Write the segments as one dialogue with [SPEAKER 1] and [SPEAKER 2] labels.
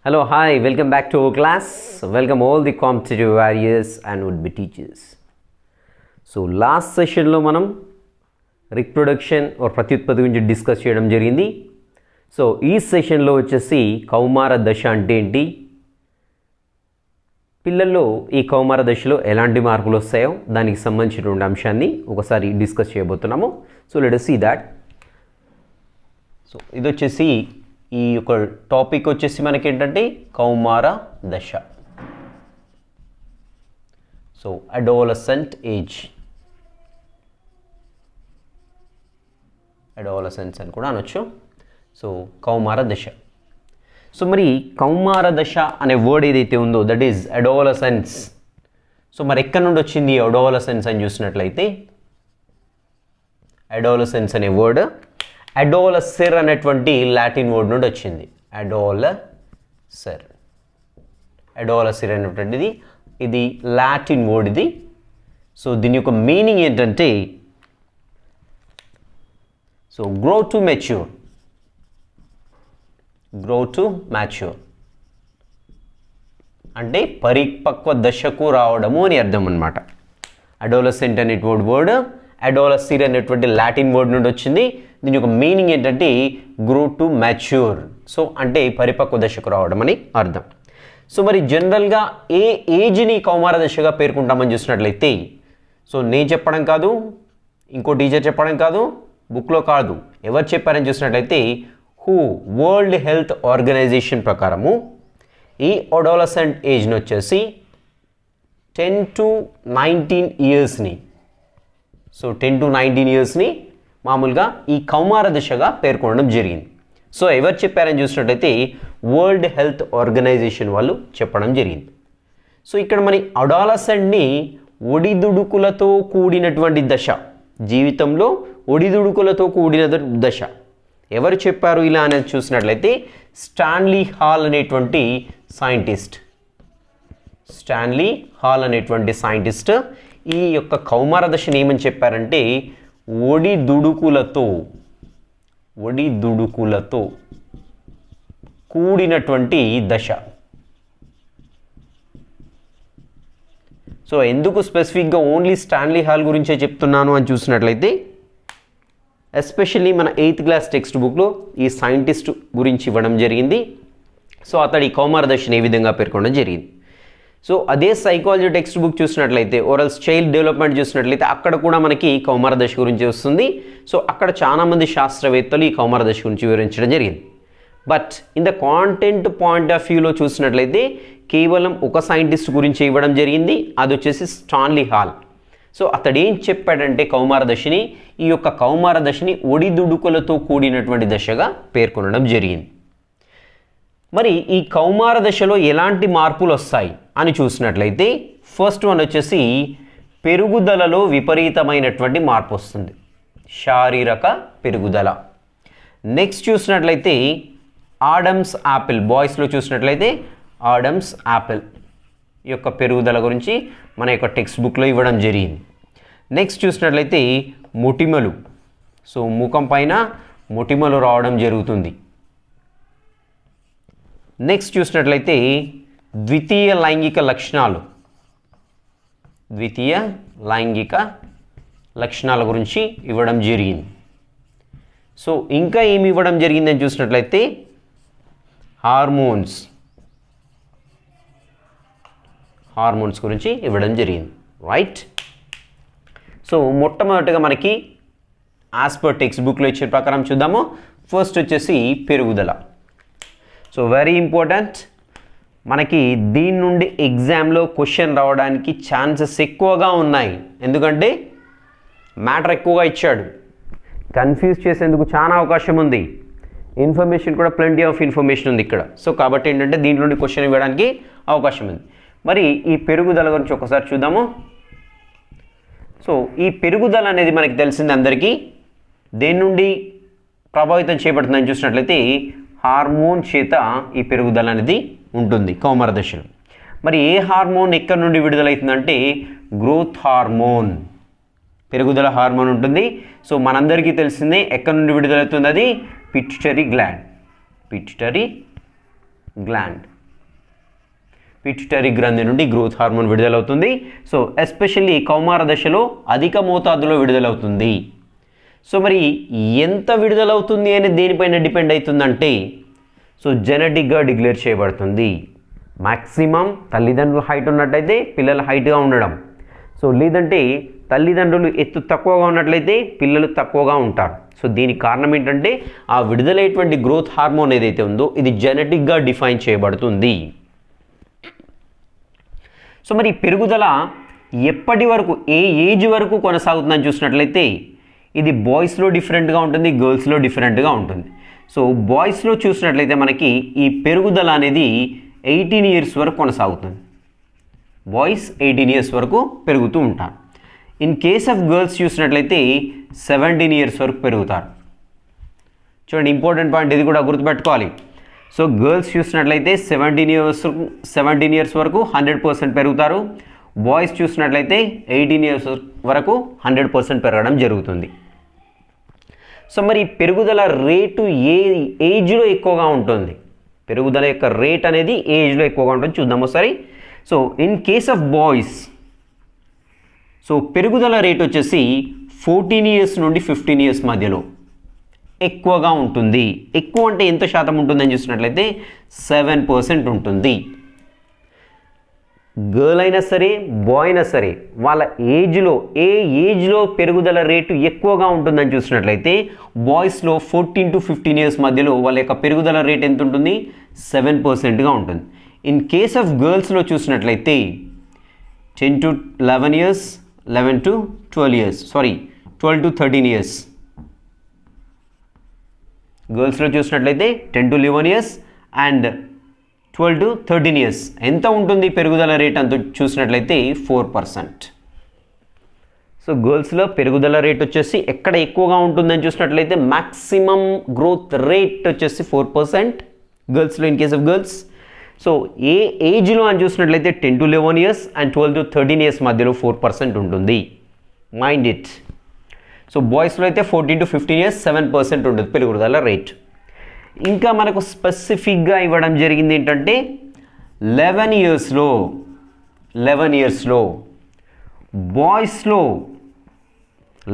[SPEAKER 1] Hello, hi, welcome back to our class. Welcome all the competitive warriors and would-be teachers. So last session lo manam reproduction or pratyutpatti gurinchi discuss cheyadam jarigindi. So ee session lo vachesi kaumara dasha ante enti, పిల్లల్లో ఈ కౌమార దశలో ఎలాంటి మార్పులు వస్తాయో దానికి సంబంధించినటువంటి అంశాన్ని ఒకసారి డిస్కస్ చేయబోతున్నాము. So let us see that. So ఇది వచ్చేసి ఈ యొక్క టాపిక్ వచ్చేసి మనకి ఏంటంటే కౌమార దశ. సో అడోలసెంట్ ఏజ్, అడోలసెన్స్ అని కూడా అనొచ్చు. సో కౌమార దశ. సో మరి కౌమార దశ అనే వర్డ్ ఏదైతే ఉందో దట్ ఈజ్ అడోలసెన్స్. సో మరి ఎక్కడి నుండి వచ్చింది అడోలసెన్స్ అని చూసినట్లయితే, అడోలసెన్స్ అనే వర్డ్ అడోలసెర్ అనేటువంటి లాటిన్ వర్డ్ నుండి వచ్చింది. అడోలసెర్, అడోలసెర్ అనేటువంటిది ఇది లాటిన్ వర్డ్ ఇది. సో దీని యొక్క మీనింగ్ ఏంటంటే so grow to mature, grow to mature అంటే పరిపక్వ దశకు రావడము అని అర్థం అనమాట. అడోలసెంట్ అనేటువంటి వర్డ్ అడోలసిర్ అనేటువంటి లాటిన్ వర్డ్ నుండి వచ్చింది. దీని యొక్క మీనింగ్ ఏంటంటే గ్రో టు మ్యాచ్యూర్. సో అంటే పరిపక్వ దశకు రావడం అని అర్థం. సో మరి జనరల్గా ఏ ఏజ్ని కౌమార దశగా పేర్కొంటామని చూసినట్లయితే, సో నేను చెప్పడం కాదు, ఇంకో టీచర్ చెప్పడం కాదు, బుక్లో కాదు, ఎవరు చెప్పారని చూసినట్లయితే వరల్డ్ హెల్త్ ఆర్గనైజేషన్ ప్రకారము ఈ అడోలసెంట్ ఏజ్ని వచ్చేసి 10 to 19 ఇయర్స్ని, సో 10 to 19 ఇయర్స్ని మామూలుగా ఈ కౌమార దశగా పేర్కొనడం జరిగింది. సో ఎవరు చెప్పారని చూసినట్లయితే వరల్డ్ హెల్త్ ఆర్గనైజేషన్ వాళ్ళు చెప్పడం జరిగింది. సో ఇక్కడ మన అడోలసెంట్ని ఒడిదుడుకులతో కూడినటువంటి దశ, జీవితంలో ఒడిదుడుకులతో కూడిన దశ. ఎవరు చెప్పారు ఇలా అనేది చూసినట్లయితే స్టాన్లీ హాల్ అనేటువంటి సైంటిస్ట్, స్టాన్లీ హాల్ అనేటువంటి సైంటిస్ట్ ఈ యొక్క కౌమార దశని ఏమని చెప్పారంటే ఒడిదుడుకులతో కూడినటువంటి దశ. సో ఎందుకు స్పెసిఫిక్గా ఓన్లీ స్టాన్లీ హాల్ గురించే చెప్తున్నాను అని చూసినట్లయితే, ఎస్పెషల్లీ మన 8th క్లాస్ టెక్స్ట్ బుక్లో ఈ సైంటిస్ట్ గురించి ఇవ్వడం జరిగింది. సో అతడి కౌమార దశని ఏ విధంగా పేర్కొనడం జరిగింది. సో అదే సైకాలజీ టెక్స్ట్ బుక్ చూసినట్లయితే, ఓరల్స్ చైల్డ్ డెవలప్మెంట్ చూసినట్లయితే అక్కడ కూడా మనకి కౌమార దశ గురించి వస్తుంది. సో అక్కడ చాలామంది శాస్త్రవేత్తలు ఈ కౌమార దశ గురించి వివరించడం జరిగింది. But in the content point of వ్యూలో చూసినట్లయితే కేవలం ఒక సైంటిస్ట్ గురించి ఇవ్వడం జరిగింది, అది వచ్చేసి స్టాన్లీ హాల్. సో అతడు ఏం చెప్పాడంటే కౌమార దశని, ఈ యొక్క కౌమార దశని ఒడిదుడుకులతో కూడినటువంటి దశగా పేర్కొనడం జరిగింది. మరి ఈ కౌమార దశలో ఎలాంటి మార్పులు వస్తాయి అని చూసినట్లయితే, ఫస్ట్ వన్ వచ్చేసి పెరుగుదలలో విపరీతమైనటువంటి మార్పు వస్తుంది, శారీరక పెరుగుదల. నెక్స్ట్ చూసినట్లయితే ఆడమ్స్ యాపిల్, బాయ్స్లో చూసినట్లయితే ఆడమ్స్ యాపిల్ యొక్క పెరుగుదల గురించి మన యొక్క టెక్స్ట్ బుక్లో ఇవ్వడం జరిగింది. నెక్స్ట్ చూసినట్లయితే మొటిమలు, సో ముఖం పైన మొటిమలు రావడం జరుగుతుంది. నెక్స్ట్ చూసినట్లయితే ద్వితీయ లైంగిక లక్షణాల గురించి ఇవ్వడం జరిగింది. సో ఇంకా ఏమి ఇవ్వడం జరిగిందని చూసినట్లయితే హార్మోన్స్ గురించి ఇవ్వడం జరిగింది, రైట్. సో మొట్టమొదటిగా మనకి యాజ్ పర్ టెక్స్ట్ బుక్లో ఇచ్చిన ప్రకారం చూద్దాము. ఫస్ట్ వచ్చేసి పెరుగుదల. సో వెరీ ఇంపార్టెంట్, మనకి దీని నుండి ఎగ్జామ్లో క్వశ్చన్ రావడానికి ఛాన్సెస్ ఎక్కువగా ఉన్నాయి. ఎందుకంటే మ్యాటర్ ఎక్కువగా ఇచ్చాడు, కన్ఫ్యూజ్ చేసేందుకు చాలా అవకాశం ఉంది. ఇన్ఫర్మేషన్ కూడా ప్లెంటీ ఆఫ్ ఇన్ఫర్మేషన్ ఉంది ఇక్కడ. సో కాబట్టి ఏంటంటే దీంట్లో నుండి క్వశ్చన్ ఇవ్వడానికి అవకాశం ఉంది. మరి ఈ పెరుగుదల గురించి ఒకసారి చూద్దాము. సో ఈ పెరుగుదల అనేది మనకి తెలిసింది అందరికీ దేని నుండి ప్రభావితం చేయబడుతుందని చూసినట్లయితే హార్మోన్ చేత ఈ పెరుగుదల అనేది ఉంటుంది కౌమార దశలో. మరి ఏ హార్మోన్ ఎక్కడి నుండి విడుదలవుతుందంటే గ్రోత్ హార్మోన్, పెరుగుదల హార్మోన్ ఉంటుంది. సో మనందరికీ తెలిసిందే ఎక్కడి నుండి విడుదలవుతుంది, అది పిట్యూటరీ గ్లాండ్. పిట్యూటరీ గ్రంథి నుండి గ్రోత్ హార్మోన్ విడుదలవుతుంది. సో ఎస్పెషల్లీ కౌమార దశలో అధిక మోతాదులో విడుదలవుతుంది. సో మరి ఎంత విడుదలవుతుంది అనేది దేనిపైన డిపెండ్ అవుతుందంటే సో జెనెటిక్గా డిక్లేర్ చేయబడుతుంది. మ్యాక్సిమం తల్లిదండ్రుల హైట్ ఉన్నట్టయితే పిల్లల హైట్గా ఉండడం, సో లేదంటే తల్లిదండ్రులు ఎత్తు తక్కువగా ఉన్నట్లయితే పిల్లలు తక్కువగా ఉంటారు. సో దీనికి కారణం ఏంటంటే ఆ విడుదలయ్యేటువంటి గ్రోత్ హార్మోన్ ఏదైతే ఉందో ఇది జెనెటిక్గా డిఫైన్ చేయబడుతుంది. సో మరి పెరుగుదల ఎప్పటి వరకు ఏ ఏజ్ వరకు కొనసాగుతుందని చూసినట్లయితే ఇది బాయ్స్లో డిఫరెంట్గా ఉంటుంది, గర్ల్స్లో డిఫరెంట్గా ఉంటుంది. సో బాయ్స్లో చూసినట్లయితే మనకి ఈ పెరుగుదల అనేది 18 ఇయర్స్ వరకు కొనసాగుతుంది. బాయ్స్ 18 ఇయర్స్ వరకు పెరుగుతూ ఉంటారు. ఇన్ కేస్ ఆఫ్ గర్ల్స్ చూసినట్లయితే 17 ఇయర్స్ వరకు పెరుగుతారు. చూడండి, ఇంపార్టెంట్ పాయింట్ ఇది కూడా గుర్తుపెట్టుకోవాలి. సో గర్ల్స్ చూసినట్లయితే 17 ఇయర్స్ వరకు 100% పెరుగుతారు. బాయ్స్ చూసినట్లయితే 18 ఇయర్స్ వరకు 100% పెరగడం జరుగుతుంది. సో మరి పెరుగుదల రేటు ఏ ఏజ్లో ఎక్కువగా ఉంటుంది? పెరుగుదల యొక్క రేట్ అనేది ఏజ్లో ఎక్కువగా ఉంటుంది. చూద్దాం ఒకసారి. So in case of boys so పెరుగుదల రేట్ వచ్చేసి 14 ఇయర్స్ నుండి 15 ఇయర్స్ మధ్యలో ఎక్కువగా ఉంటుంది. ఎక్కువ అంటే ఎంత శాతం ఉంటుందని చూసినట్లయితే 7% ఉంటుంది. గర్ల్ అయినా సరే బాయ్ అయినా సరే వాళ్ళ ఏజ్లో ఏ ఏజ్లో పెరుగుదల రేటు ఎక్కువగా ఉంటుందని చూసినట్లయితే బాయ్స్లో 14 to 15 ఇయర్స్ మధ్యలో వాళ్ళ యొక్క పెరుగుదల రేట్ ఎంత ఉంటుంది? 7%గా ఉంటుంది. ఇన్ కేస్ ఆఫ్ గర్ల్స్లో చూసినట్లయితే 10 to 11 years, 11 to 12 years, 12 to 13 years. గర్ల్స్లో చూసినట్లయితే 10 to 11 years and 12 to 13 years. ఎంత ఉంటుంది పెరుగుదల రేట్ అంత చూసినట్లయితే 4%. సో గర్ల్స్లో పెరుగుదల రేట్ వచ్చేసి ఎక్కడ ఎక్కువగా ఉంటుందని చూసినట్లయితే మ్యాక్సిమం గ్రోత్ రేట్ వచ్చేసి 4% గర్ల్స్లో in case of girls. So ఏ ఏజ్లో అని చూసినట్లయితే 10 to 11 years and 12 to 13 years మధ్యలో 4% ఉంటుంది. Mind it. సో బాయ్స్లో అయితే 14 to 15 ఇయర్స్ 7% ఉంటుంది పెరుగుదల రేట్. ఇంకా మనకు స్పెసిఫిక్గా ఇవ్వడం జరిగింది ఏంటంటే 11 ఇయర్స్లో బాయ్స్లో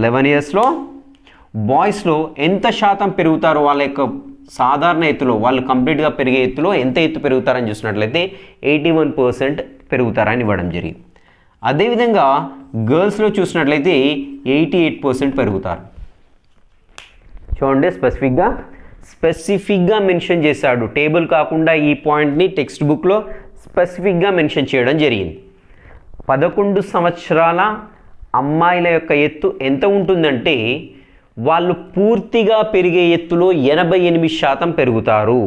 [SPEAKER 1] 11 ఇయర్స్లో బాయ్స్లో ఎంత శాతం పెరుగుతారో వాళ్ళ యొక్క సాధారణ ఎత్తులో వాళ్ళు కంప్లీట్గా పెరిగే ఎత్తులో ఎంత ఎత్తు పెరుగుతారని చూసినట్లయితే 81% పెరుగుతారని ఇవ్వడం జరిగింది. అదేవిధంగా గర్ల్స్లో చూసినట్లయితే 88% పెరుగుతారు. చూడండి, స్పెసిఫిక్గా మెన్షన్ చేశాడు. టేబుల్ కాకుండా ఈ పాయింట్ని టెక్స్ట్ బుక్లో స్పెసిఫిక్గా మెన్షన్ చేయడం జరిగింది. 11 సంవత్సరాల అమ్మాయిల యొక్క ఎత్తు ఎంత ఉంటుందంటే వాళ్ళు పూర్తిగా పెరిగే ఎత్తులో 88% పెరుగుతారు.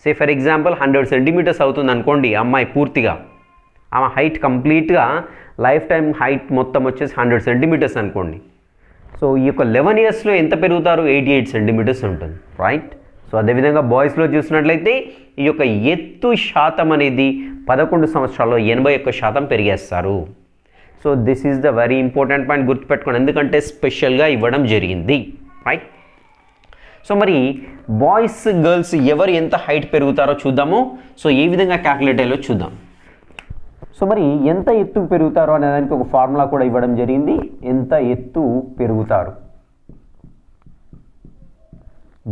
[SPEAKER 1] సే ఫర్ ఎగ్జాంపుల్ 100 సెంటీమీటర్స్ అవుతుంది అనుకోండి అమ్మాయి పూర్తిగా, ఆమె హైట్ కంప్లీట్గా లైఫ్ టైం హైట్ మొత్తం వచ్చేసి 100 సెంటీమీటర్స్ అనుకోండి. సో ఈ యొక్క 11 ఇయర్స్లో ఎంత పెరుగుతారు? 88 సెంటీమీటర్స్ ఉంటుంది, రైట్. సో అదేవిధంగా బాయ్స్లో చూసినట్లయితే ఈ యొక్క ఎత్తు శాతం అనేది 11 సంవత్సరాల్లో 81% పెరిగేస్తారు. So this is the very important point, గుర్తుపెట్టుకోండి, ఎందుకంటే స్పెషల్గా ఇవ్వడం జరిగింది, రైట్. సో మరి బాయ్స్ గర్ల్స్ ఎవరు ఎంత హైట్ పెరుగుతారో చూద్దాము. సో ఏ విధంగా క్యాలిక్యులేట్ అయ్యో చూద్దాం. సో మరి ఎంత ఎత్తు పెరుగుతారో అనే దానికి ఒక ఫార్ములా కూడా ఇవ్వడం జరిగింది. ఎంత ఎత్తు పెరుగుతారు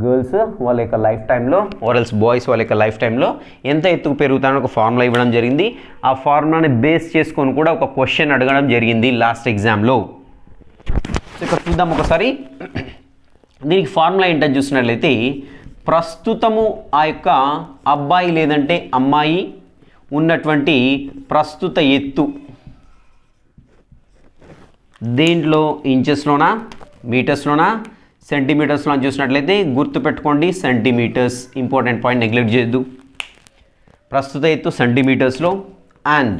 [SPEAKER 1] గర్ల్స్ వాళ్ళ యొక్క లైఫ్ టైంలో ఆర్ఎల్స్ బాయ్స్ వాళ్ళ యొక్క లైఫ్ టైంలో ఎంత ఎత్తుకు పెరుగుతారని ఒక ఫార్ములా ఇవ్వడం జరిగింది. ఆ ఫార్ములాని బేస్ చేసుకొని కూడా ఒక క్వశ్చన్ అడగడం జరిగింది లాస్ట్ ఎగ్జామ్లో. సో ఇక్కడ చూద్దాం ఒకసారి. దీనికి ఫార్ములా ఏంటని చూసినట్లయితే ప్రస్తుతము ఆ యొక్క అబ్బాయి లేదంటే అమ్మాయి ఉన్నటువంటి ప్రస్తుత ఎత్తు దేంట్లో ఇంచెస్లోనా మీటర్స్లోనా సెంటీమీటర్స్లో అని చూసినట్లయితే గుర్తుపెట్టుకోండి సెంటీమీటర్స్, ఇంపార్టెంట్ పాయింట్ నెగ్లెక్ట్ చేయొద్దు. ప్రస్తుత ఎత్తు సెంటీమీటర్స్లో అండ్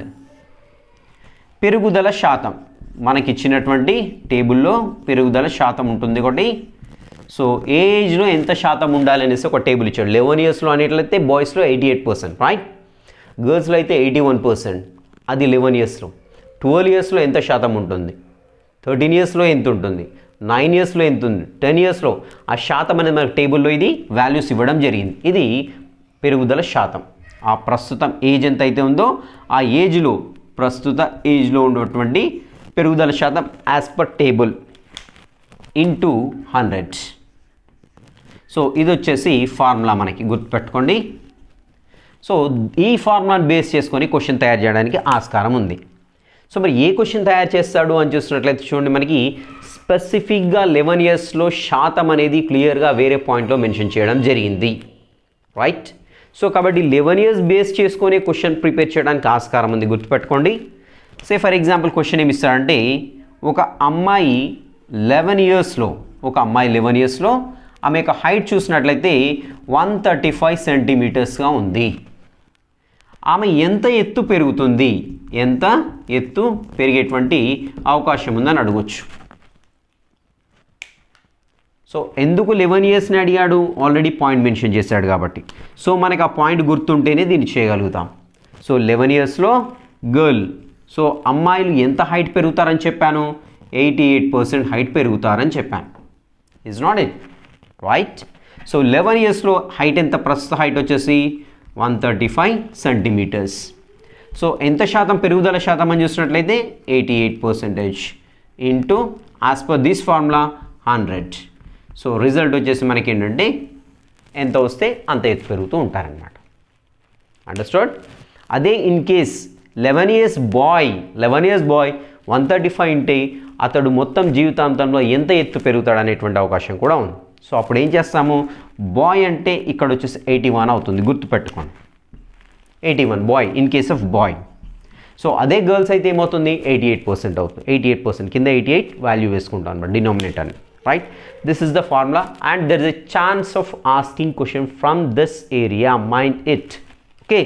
[SPEAKER 1] పెరుగుదల శాతం మనకి ఇచ్చినటువంటి టేబుల్లో పెరుగుదల శాతం ఉంటుంది ఒకటి. సో ఏ ఏజ్లో ఎంత శాతం ఉండాలి అనేసి ఒక టేబుల్ ఇచ్చాడు. 11 ఇయర్స్లో అనేట్లయితే బాయ్స్లో 88%, రైట్. గర్ల్స్లో అయితే 81%, అది 11 ఇయర్స్లో. 12 ఇయర్స్లో ఎంత శాతం ఉంటుంది, 13 ఇయర్స్లో ఎంత ఉంటుంది, 9 ఇయర్స్లో ఎంత ఉంది, 10 ఇయర్స్లో ఆ శాతం అనేది మనకు టేబుల్లో ఇది వాల్యూస్ ఇవ్వడం జరిగింది. ఇది పెరుగుదల శాతం. ఆ ప్రస్తుతం ఏజ్ ఎంత అయితే ఉందో ఆ ఏజ్లో ప్రస్తుత ఏజ్లో ఉన్నటువంటి పెరుగుదల శాతం as per table into 100. So ఇది వచ్చేసి ఫార్ములా మనకి గుర్తుపెట్టుకోండి. సో ఈ ఫార్ములాని బేస్ చేసుకొని క్వశ్చన్ తయారు చేయడానికి ఆస్కారం ఉంది. సో మరి ఏ క్వశ్చన్ తయారు చేస్తాడు అని చూసినట్లయితే చూడండి, మనకి స్పెసిఫిక్గా 11 ఇయర్స్లో శాతం అనేది క్లియర్గా వేరే పాయింట్లో మెన్షన్ చేయడం జరిగింది, రైట్. సో కాబట్టి 11 ఇయర్స్ బేస్ చేసుకొని క్వశ్చన్ ప్రిపేర్ చేయడానికి ఆస్కారం ఉంది, గుర్తుపెట్టుకోండి. సే ఫర్ ఎగ్జాంపుల్ క్వశ్చన్ ఏమి ఇస్తారంటే, ఒక అమ్మాయి 11 ఇయర్స్లో ఆమె యొక్క హైట్ చూసినట్లయితే 135 సెంటీమీటర్స్గా ఉంది. ఆమె ఎంత ఎత్తు పెరుగుతుంది, ఎంత ఎత్తు పెరిగేటువంటి అవకాశం ఉందని అడగొచ్చు. సో ఎందుకు 11 ఇయర్స్ని అడిగాడు, ఆల్రెడీ పాయింట్ మెన్షన్ చేశాడు కాబట్టి. సో మనకి ఆ పాయింట్ గుర్తుంటేనే దీన్ని చేయగలుగుతాం. సో 11 ఇయర్స్లో గర్ల్, సో అమ్మాయిలు ఎంత హైట్ పెరుగుతారని చెప్పాను, 88% హైట్ పెరుగుతారని చెప్పాను. Is not it right. So 11 ఇయర్స్లో హైట్ ఎంత, ప్రస్తుత హైట్ వచ్చేసి 135 సెంటీమీటర్స్. సో ఎంత శాతం పెరుగుదల శాతం అని చూసినట్లయితే 88% into as per this formula 100. So result వచ్చేసి మనకి ఏంటంటే ఎంత వస్తే అంత ఎత్తు పెరుగుతూ ఉంటారనమాట. అండర్స్టాండ్. అదే ఇన్ కేస్ 11 ఇయర్స్ బాయ్ 135 ఉంటే అతడు మొత్తం జీవితాంతంలో ఎంత ఎత్తు పెరుగుతాడు అనేటువంటి అవకాశం కూడా ఉంది. సో అప్పుడు ఏం చేస్తాము, బాయ్ అంటే ఇక్కడ వచ్చేసి 81 అవుతుంది, గుర్తుపెట్టుకోండి. 81 boy in case of boy. So అదే గర్ల్స్ అయితే ఏమవుతుంది, 88% అవుతుంది. 88% కింద 88 వాల్యూ వేసుకుంటాం అనమాట డినామినేటర్ని, right. This is the formula and there is a chance of asking question from this area, mind it. Okay,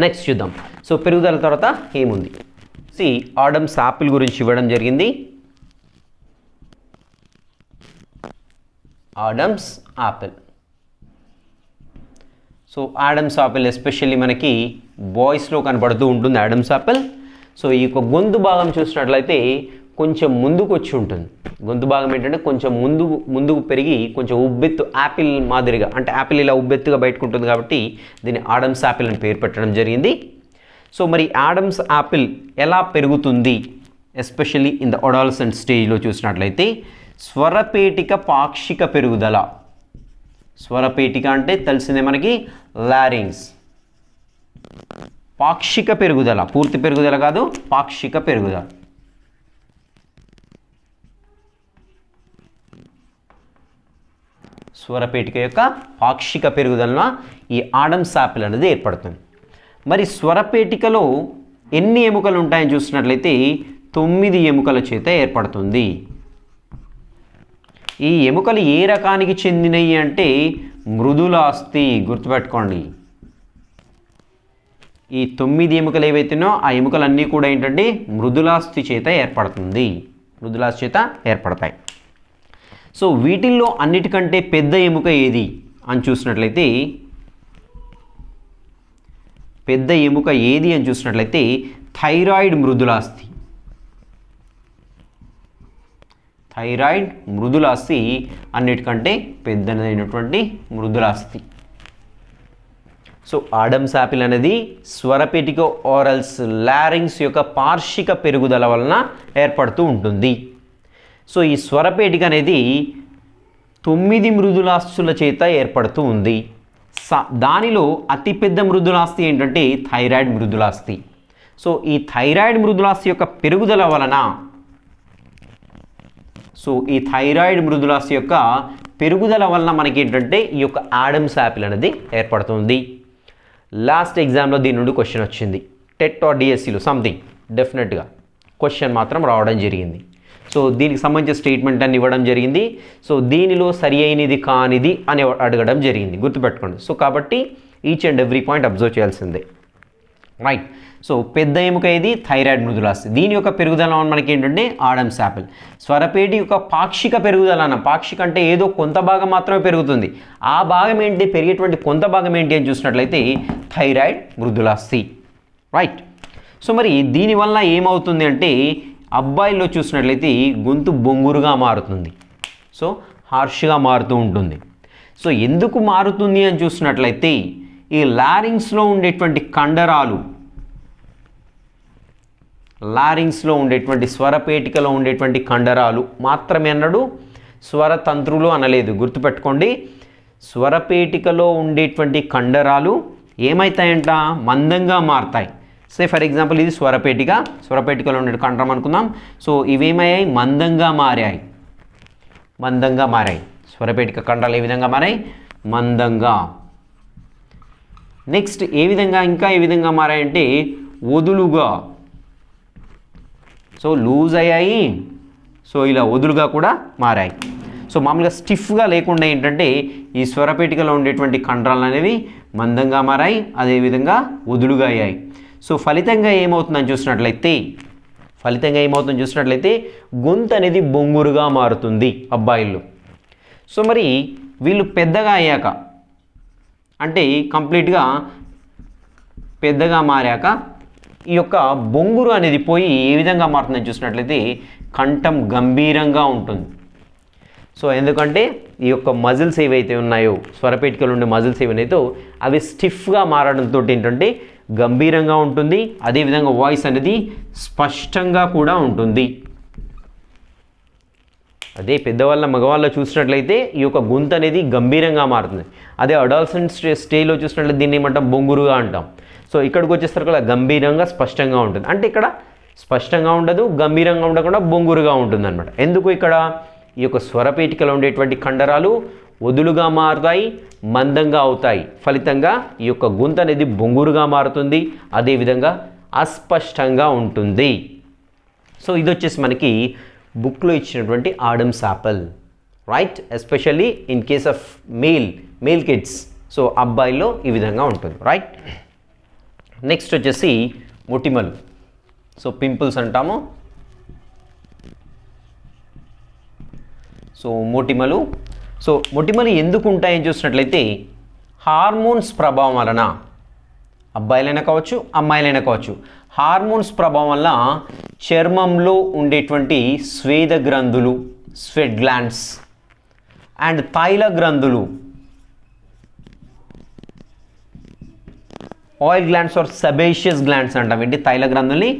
[SPEAKER 1] next చూద్దాం. సో పెరుగుదల తర్వాత ఏముంది, ఆడమ్స్ యాపిల్ గురించి ఇవ్వడం జరిగింది. Adam's apple. So Adam's apple especially మనకి బాయ్స్లో కనబడుతూ ఉంటుంది ఆడమ్స్ యాపిల్. సో ఈ యొక్క గొంతు భాగం చూసినట్లయితే కొంచెం ముందుకు వచ్చి ఉంటుంది. గొంతు భాగం ఏంటంటే కొంచెం ముందుకు పెరిగి కొంచెం ఉబ్బెత్తు యాపిల్ మాదిరిగా, అంటే యాపిల్ ఇలా ఉబ్బెత్తుగా బయటకు ఉంటుంది కాబట్టి దీన్ని ఆడమ్స్ యాపిల్ అని పేరు పెట్టడం జరిగింది. సో మరి ఆడమ్స్ యాపిల్ ఎలా పెరుగుతుంది, ఎస్పెషల్లీ ఇన్ ద అడాలసెంట్ స్టేజ్లో చూసినట్లయితే స్వరపేటిక పాక్షిక పెరుగుదల. స్వరపేటిక అంటే తెలిసిందే మనకి లారింగ్స్. పాక్షిక పెరుగుదల, పూర్తి పెరుగుదల కాదు, పాక్షిక పెరుగుదల. స్వరపేటిక యొక్క పాక్షిక పెరుగుదల ఈ ఆడమ్స్ యాపిల్ అనేది ఏర్పడుతుంది. మరి స్వరపేటికలో ఎన్ని ఎముకలు ఉంటాయని చూసినట్లయితే 9 ఎముకల చేత ఏర్పడుతుంది. ఈ ఎముకలు ఏ రకానికి చెందినవి అంటే మృదులాస్థి, గుర్తుపెట్టుకోండి. ఈ 9 ఎముకలు ఏవైతేనో ఆ ఎముకలన్నీ కూడా ఏంటంటే మృదులాస్థి చేత ఏర్పడతాయి. సో వీటిల్లో అన్నిటికంటే పెద్ద ఎముక ఏది అని చూసినట్లయితే థైరాయిడ్ మృదులాస్థి. థైరాయిడ్ మృదులాస్థి అన్నిటికంటే పెద్దదైనటువంటి మృదులాస్థి. సో ఆడమ్స్ యాపిల్ అనేది స్వరపేటిక ఓరల్స్ లారింగ్స్ యొక్క పార్షిక పెరుగుదల వలన ఏర్పడుతూ ఉంటుంది. సో ఈ స్వరపేటిక అనేది 9 మృదులాస్థుల చేత ఏర్పడుతూ ఉంది. దానిలో అతిపెద్ద మృదులాస్థి ఏంటంటే థైరాయిడ్ మృదులాస్థి. సో ఈ థైరాయిడ్ మృదులాస్థి యొక్క పెరుగుదల వలన మనకి ఏంటంటే ఈ యొక్క ఆడమ్స్ యాపిల్ అనేది ఏర్పడుతుంది. లాస్ట్ ఎగ్జామ్లో దీని నుండి క్వశ్చన్ వచ్చింది, టెట్ ఆర్ డిఎస్సిలో సంథింగ్ డెఫినెట్గా క్వశ్చన్ మాత్రం రావడం జరిగింది. సో దీనికి సంబంధించిన స్టేట్మెంట్ అని ఇవ్వడం జరిగింది. సో దీనిలో సరి అయినది కానిది అని అడగడం జరిగింది, గుర్తుపెట్టుకోండి. సో కాబట్టి each and every point observe చేయాల్సిందే, రైట్. సో పెద్ద ఎముక ఇది థైరాయిడ్ మృదులాస్థి. దీని యొక్క పెరుగుదల మనకి ఏంటంటే ఆడమ్స్ యాపిల్. స్వరపేటి యొక్క పాక్షిక పెరుగుదల పాక్షిక అంటే ఏదో కొంత భాగం మాత్రమే పెరుగుతుంది. ఆ భాగం ఏంటి, పెరిగేటువంటి కొంత భాగం ఏంటి అని చూసినట్లయితే థైరాయిడ్ మృదులాస్థి, రైట్. సో మరి దీనివల్ల ఏమవుతుంది అంటే అబ్బాయిల్లో చూసినట్లయితే గొంతు బొంగురుగా మారుతుంది. సో హార్ష్గా మారుతూ ఉంటుంది. సో ఎందుకు మారుతుంది అని చూసినట్లయితే ఈ లారింగ్స్లో ఉండేటువంటి కండరాలు, లారింగ్స్లో ఉండేటువంటి స్వరపేటికలో ఉండేటువంటి కండరాలు మాత్రమే అన్నాడు, స్వరతంత్రులు అనలేదు. గుర్తుపెట్టుకోండి, స్వరపేటికలో ఉండేటువంటి కండరాలు ఏమవుతాయంట, మందంగా మారుతాయి. సే ఫర్ ఎగ్జాంపుల్ ఇది స్వరపేటికలో ఉండే కండరం అనుకుందాం. సో ఇవేమయ్యాయి, మందంగా మారాయి, మందంగా మారాయి. స్వరపేటిక కండరాలు ఏ విధంగా మారాయి, మందంగా. నెక్స్ట్ ఇంకా ఏ విధంగా మారాయంటే వదులుగా. సో లూజ్ అయ్యాయి, సో ఇలా వదులుగా కూడా మారాయి. సో మామూలుగా స్టిఫ్గా లేకుండా ఏంటంటే ఈ స్వరపేటికలో ఉండేటువంటి కండరాలు అనేవి మందంగా మారాయి, అదేవిధంగా వదులుగా అయ్యాయి. సో ఫలితంగా ఏమవుతుందని చూసినట్లయితే గొంతు అనేది బొంగురుగా మారుతుంది అబ్బాయిల్లో. సో మరి వీళ్ళు పెద్దగా అయ్యాక అంటే కంప్లీట్గా పెద్దగా మారాక ఈ యొక్క బొంగురు అనేది పోయి ఏ విధంగా మారుతుందని చూసినట్లయితే కంఠం గంభీరంగా ఉంటుంది. సో ఎందుకంటే ఈ యొక్క మజిల్స్ ఏవైతే ఉన్నాయో, స్వరపేటికలు ఉండే మజిల్స్ ఏవైతే అవి స్టిఫ్గా మారడంతో ఏంటంటే గంభీరంగా ఉంటుంది, అదేవిధంగా వాయిస్ అనేది స్పష్టంగా కూడా ఉంటుంది. అదే పెద్దవాళ్ళ మగవాళ్ళ చూసినట్లయితే ఈ యొక్క గొంతు అనేది గంభీరంగా మారుతుంది. అదే అడాల్సెంట్ స్టేజ్లో చూసినట్లయితే దీన్ని ఏమంటాం, బొంగురుగా అంటాం. సో ఇక్కడికి వచ్చేసరికి అలా గంభీరంగా స్పష్టంగా ఉంటుంది. అంటే ఇక్కడ స్పష్టంగా ఉండదు, గంభీరంగా ఉండకుండా బొంగురుగా ఉంటుంది అనమాట. ఎందుకు ఇక్కడ ఈ యొక్క స్వరపేటికలో ఉండేటువంటి కండరాలు వదులుగా మారుతాయి, మందంగా అవుతాయి. ఫలితంగా ఈ యొక్క గొంతు అనేది బొంగురుగా మారుతుంది, అదేవిధంగా అస్పష్టంగా ఉంటుంది. సో ఇది వచ్చేసి మనకి బుక్లో ఇచ్చినటువంటి Adam's apple, right? Especially in case of male kids. So అబ్బాయిల్లో ఈ విధంగా ఉంటుంది, రైట్? నెక్స్ట్ వచ్చేసి మొటిమలు. సో పింపుల్స్ అంటాము. సో మొటిమలు ఎందుకు ఉంటాయని చూసినట్లయితే హార్మోన్స్ ప్రభావం వలన, అబ్బాయిలైనా కావచ్చు అమ్మాయిలైనా కావచ్చు, హార్మోన్స్ ప్రభావం వల్ల చర్మంలో ఉండేటువంటి స్వేద గ్రంథులు, స్వెట్ గ్లాండ్స్ అండ్ తైల గ్రంథులు, oil glands or sebaceous glands అంటాం. ఏంటి తైల గ్రంథుల్ని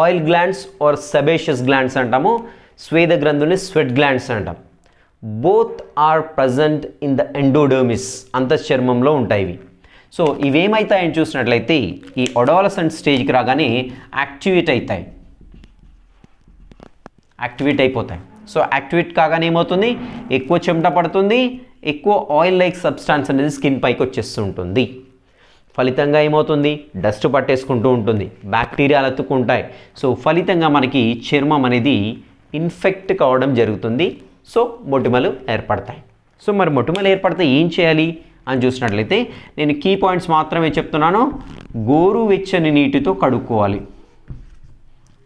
[SPEAKER 1] oil glands or sebaceous glands అంటాము, స్వేద గ్రంథుల్ని స్వెట్ గ్లాండ్స్ అంటాం. Both are present in the endodermis, అంతఃచర్మంలో ఉంటాయి. సో ఇవేమవుతాయని చూసినట్లయితే ఈ అడాలసెంట్ స్టేజ్కి రాగానే యాక్టివేట్ అయిపోతాయి. సో యాక్టివేట్ కాగానే ఏమవుతుంది, ఎక్కువ చెమట పడుతుంది, ఎక్కువ ఆయిల్ లైక్ సబ్స్టాన్స్ అనేది స్కిన్ పైకి వచ్చేస్తూ ఉంటుంది. ఫలితంగా ఏమవుతుంది, డస్ట్ పట్టేసుకుంటూ ఉంటుంది, బ్యాక్టీరియాలు అతుక్కుంటాయి. సో ఫలితంగా మనకి చర్మం అనేది ఇన్ఫెక్ట్ కావడం జరుగుతుంది. సో మొటిమలు ఏర్పడతాయి. సో మరి మొటిమలు ఏర్పడితే ఏం చేయాలి అని చూసినట్లయితే నేను కీ పాయింట్స్ మాత్రమే చెప్తున్నాను. గోరువెచ్చని నీటితో కడుక్కోవాలి,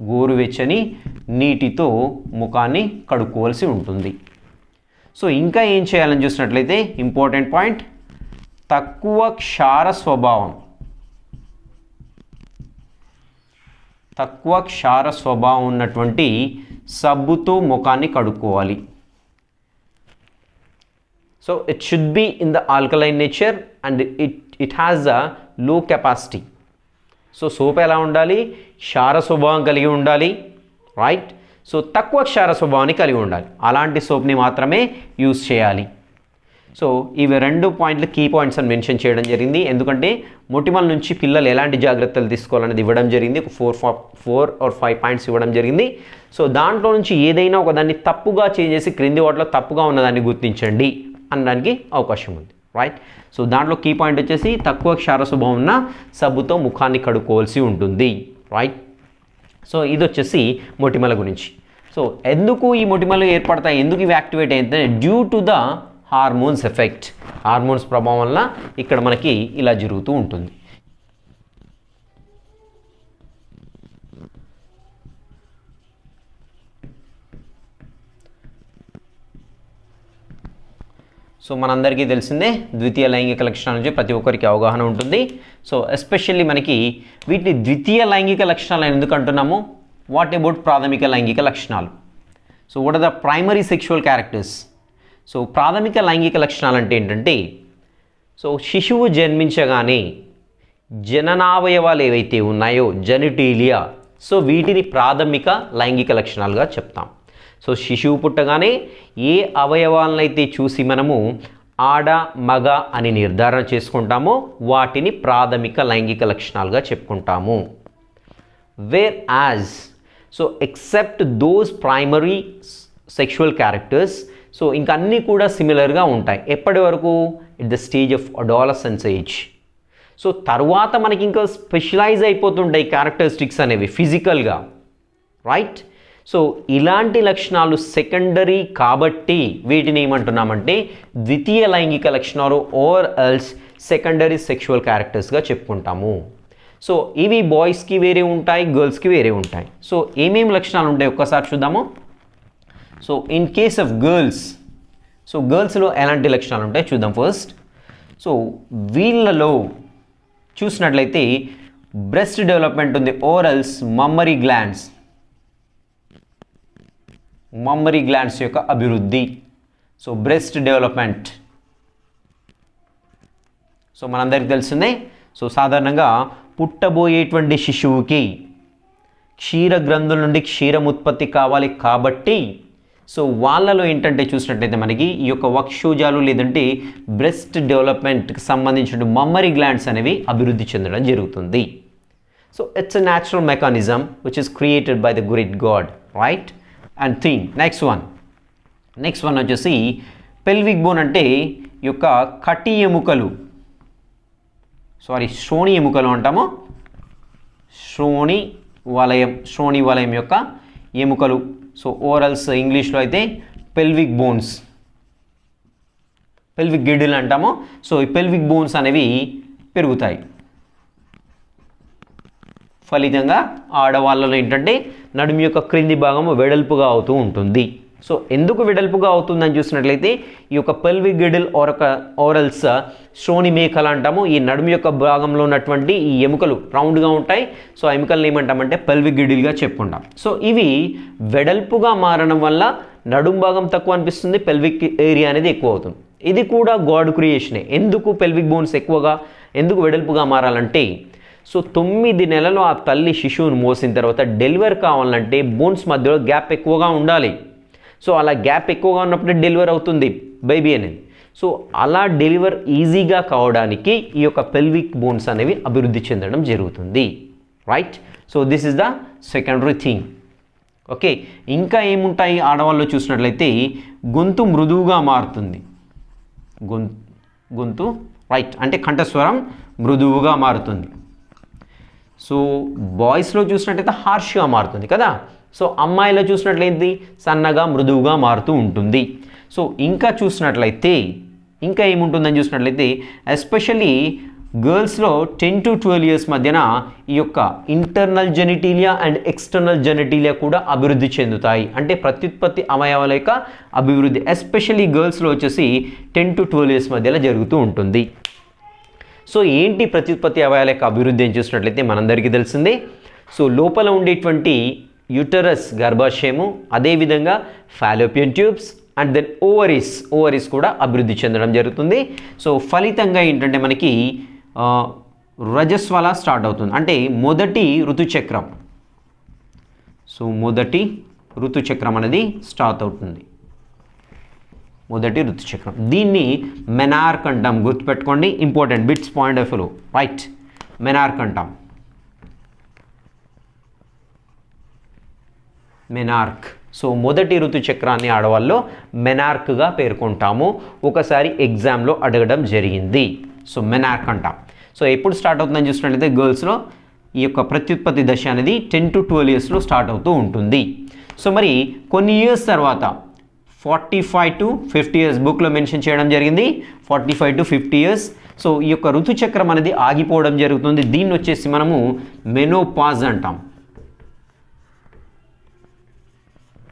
[SPEAKER 1] గోరువెచ్చని నీటితో ముఖాన్ని కడుక్కోవాల్సి ఉంటుంది. సో ఇంకా ఏం చేయాలని చూసినట్లయితే ఇంపార్టెంట్ పాయింట్, తక్కువ క్షార స్వభావం ఉన్నటువంటి సబ్బుతో ముఖాన్ని కడుక్కోవాలి. So it should be in the alkaline nature and it has a లో కెపాసిటీ. సో సోప్ ఎలా ఉండాలి, క్షార స్వభావం కలిగి ఉండాలి, రైట్? సో తక్కువ క్షార స్వభావాన్ని కలిగి ఉండాలి, అలాంటి సోప్ని మాత్రమే యూజ్ చేయాలి. సో ఇవి 2 పాయింట్లు కీ పాయింట్స్ అని మెన్షన్ చేయడం జరిగింది. ఎందుకంటే మొటిమల నుంచి పిల్లలు ఎలాంటి జాగ్రత్తలు తీసుకోవాలనేది ఇవ్వడం జరిగింది. ఒక 4 or 5 పాయింట్స్ ఇవ్వడం జరిగింది. సో దాంట్లో నుంచి ఏదైనా ఒకదాన్ని తప్పుగా చేసి క్రింది వాటిలో తప్పుగా ఉన్నదాన్ని గుర్తించండి అనడానికి అవకాశం ఉంది, రైట్? సో దాంట్లో కీ పాయింట్ వచ్చేసి తక్కువ క్షార స్వభావం ఉన్న సబ్బుతో ముఖాన్ని కడుక్కోవాల్సి ఉంటుంది, రైట్? సో ఇది వచ్చేసి మొటిమల గురించి. సో ఎందుకు ఈ మొటిమలు ఏర్పడతాయి, ఎందుకు ఇవి యాక్టివేట్ అయితే due to the hormones effect. Hormones ప్రభావం వల్ల ఇక్కడ మనకి ఇలా జరుగుతూ ఉంటుంది. సో మనందరికీ తెలిసిందే ద్వితీయ లైంగిక లక్షణాల నుంచి ప్రతి ఒక్కరికి అవగాహన ఉంటుంది. సో ఎస్పెషల్లీ మనకి వీటిని ద్వితీయ లైంగిక లక్షణాలు ఎందుకు అంటున్నాము, వాట్ అబౌట్ ప్రాథమిక లైంగిక లక్షణాలు? So what are the primary sexual characters? So ప్రాథమిక లైంగిక లక్షణాలు అంటే ఏంటంటే సో శిశువు జన్మించగానే జననావయవాలు ఏవైతే ఉన్నాయో జెనిటీలియా, సో వీటిని ప్రాథమిక లైంగిక లక్షణాలుగా చెప్తాం. సో శిశువు పుట్టగానే ఏ అవయవాలనైతే చూసి మనము ఆడ మగ అని నిర్ధారణ చేసుకుంటామో వాటిని ప్రాథమిక లైంగిక లక్షణాలుగా చెప్పుకుంటాము. Where as so except those primary sexual characters, so ఇంకా అన్నీ కూడా సిమిలర్గా ఉంటాయి. ఎప్పటి వరకు? At the stage of adolescence age. So తర్వాత మనకి ఇంకా స్పెషలైజ్ అయిపోతుంటాయి క్యారెక్టరిస్టిక్స్ అనేవి ఫిజికల్గా, రైట్? సో ఇలాంటి లక్షణాలు సెకండరీ కాబట్టి వీటిని ఏమంటున్నామంటే ద్వితీయ లైంగిక లక్షణాలు ఆర్ ఎల్స్ సెకండరీ సెక్షువల్ క్యారెక్టర్స్గా చెప్పుకుంటాము. సో ఇవి బాయ్స్కి వేరే ఉంటాయి, గర్ల్స్కి వేరే ఉంటాయి. సో ఏమేమి లక్షణాలు ఉంటాయి ఒక్కసారి చూద్దాము. So in case of girls, so గర్ల్స్లో ఎలాంటి లక్షణాలు ఉంటాయి చూద్దాం ఫస్ట్. సో వీళ్ళలో చూసినట్లయితే బ్రెస్ట్ డెవలప్మెంట్ ఉంది, ఓరల్స్ మమ్మరీ గ్లాండ్స్ యొక్క అభివృద్ధి. సో బ్రెస్ట్ డెవలప్మెంట్, సో మనందరికీ తెలిసిందే. సో సాధారణంగా పుట్టబోయేటువంటి శిశువుకి క్షీర గ్రంథుల నుండి క్షీరం ఉత్పత్తి కావాలి కాబట్టి సో వాళ్ళలో ఏంటంటే చూసినట్లయితే మనకి ఈ యొక్క వక్షోజాలు లేదంటే బ్రెస్ట్ డెవలప్మెంట్కి సంబంధించిన మమ్మరీ గ్లాండ్స్ అనేవి అభివృద్ధి చెందడం జరుగుతుంది. So it's a natural mechanism which is created by the great God, right? And thing next one వచ్చేసి పెల్విక్ బోన్, అంటే ఈ యొక్క కటి ఎముకలు, శ్రోణి ఎముకలు అంటాము. శ్రోణి వలయం యొక్క ఎముకలు. సో ఓరల్స్ ఇంగ్లీష్లో అయితే పెల్విక్ బోన్స్, పెల్విక్ గిడిల్ అంటాము. సో ఈ పెల్విక్ బోన్స్ అనేవి పెరుగుతాయి. ఫలితంగా ఆడవాళ్ళలో ఏంటంటే నడుము యొక్క క్రింది భాగము వెడల్పుగా అవుతూ ఉంటుంది. సో ఎందుకు వెడల్పుగా అవుతుందని చూసినట్లయితే ఈ యొక్క పెల్విక్ గిడిల్ ఓరల్స్ శ్రోణి మేకలు అంటాము. ఈ నడుము యొక్క భాగంలో ఉన్నటువంటి ఈ ఎముకలు రౌండ్గా ఉంటాయి. సో ఆ ఎముకలను ఏమంటామంటే పెల్విక్ గిడిల్గా చెప్పుకుంటాం. సో ఇవి వెడల్పుగా మారడం వల్ల నడుము భాగం తక్కువ అనిపిస్తుంది, పెల్విక్ ఏరియా అనేది ఎక్కువ అవుతుంది. ఇది కూడా గాడ్ క్రియేషనే. ఎందుకు పెల్విక్ బోన్స్ ఎందుకు వెడల్పుగా మారాలంటే సో 9 నెలలు ఆ తల్లి శిశువును మోసిన తర్వాత డెలివర్ కావాలంటే బోన్స్ మధ్యలో గ్యాప్ ఎక్కువగా ఉండాలి. సో అలా గ్యాప్ ఎక్కువగా ఉన్నప్పుడు డెలివర్ అవుతుంది బేబీ అనేది. సో అలా డెలివర్ ఈజీగా కావడానికి ఈ యొక్క పెల్విక్ బోన్స్ అనేవి అభివృద్ధి చెందడం జరుగుతుంది, right? So this is the secondary thing. Okay, ఇంకా ఏముంటాయి ఆడవాళ్ళు చూసినట్లయితే గొంతు మృదువుగా మారుతుంది. గొంతు రైట్ అంటే కంఠస్వరం మృదువుగా మారుతుంది. సో బాయ్స్లో చూసినట్లయితే హార్ష్గా మారుతుంది కదా. సో అమ్మాయిలో చూసినట్లయితే సన్నగా మృదువుగా మారుతూ ఉంటుంది. సో ఇంకా చూసినట్లయితే ఇంకా ఏముంటుందని చూసినట్లయితే ఎస్పెషల్లీ గర్ల్స్లో 10 to 12 years మధ్యన ఈ యొక్క ఇంటర్నల్ జెనిటీలియా అండ్ ఎక్స్టర్నల్ జెనిటీలియా కూడా అభివృద్ధి చెందుతాయి. అంటే ప్రత్యుత్పత్తి అవయవాల యొక్క అభివృద్ధి ఎస్పెషల్లీ గర్ల్స్లో వచ్చేసి 10 to 12 years మధ్యలో జరుగుతూ ఉంటుంది. సో ఏంటి ప్రత్యుత్పత్తి అవయవాల యొక్క అభివృద్ధి అని చూసినట్లయితే మనందరికీ తెలిసిందే. సో లోపల ఉండేటువంటి యూటరస్ గర్భాశయము, అదేవిధంగా fallopian tubes and then ovaries కూడా అభివృద్ధి చెందడం జరుగుతుంది. సో ఫలితంగా ఏంటంటే మనకి రజస్వల స్టార్ట్ అవుతుంది, అంటే మొదటి ఋతుచక్రం. సో మొదటి ఋతుచక్రం అనేది స్టార్ట్ అవుతుంది, మొదటి ఋతుచక్రం. దీన్ని మెనార్క్ అంటాం, గుర్తుపెట్టుకోండి, important bits point of view, right? Menarche అంటాం, మెనార్క్. సో మొదటి ఋతుచక్రాన్ని ఆడవాళ్ళలో మెనార్క్గా పేర్కొంటాము. ఒకసారి ఎగ్జామ్లో అడగడం జరిగింది. సో మెనార్క్ అంటాం. సో ఎప్పుడు స్టార్ట్ అవుతుందని చూసినట్లయితే గర్ల్స్లో ఈ యొక్క ప్రత్యుత్పత్తి దశ అనేది 10 to 12 yearsలో స్టార్ట్ అవుతూ ఉంటుంది. సో మరి కొన్ని ఇయర్స్ తర్వాత 45 to 50 years బుక్లో మెన్షన్ చేయడం జరిగింది, 45 to 50 years. సో ఈ యొక్క ఋతుచక్రం అనేది ఆగిపోవడం జరుగుతుంది. దీన్ని వచ్చేసి మనము మెనోపాజ్ అంటాం,